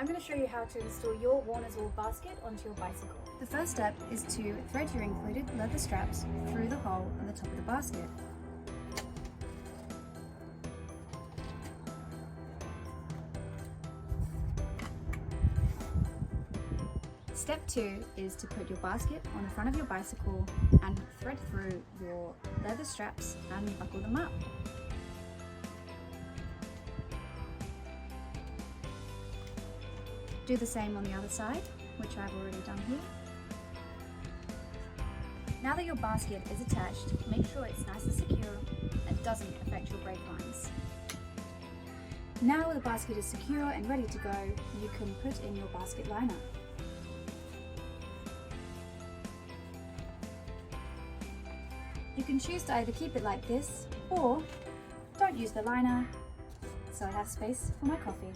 I'm going to show you how to install your Warner's Wool basket onto your bicycle. The first step is to thread your included leather straps through the hole on the top of the basket. Step 2 is to put your basket on the front of your bicycle and thread through your leather straps and buckle them up. Do the same on the other side, which I've already done here. Now that your basket is attached, make sure it's nice and secure and doesn't affect your brake lines. Now the basket is secure and ready to go, you can put in your basket liner. You can choose to either keep it like this or don't use the liner, so I have space for my coffee.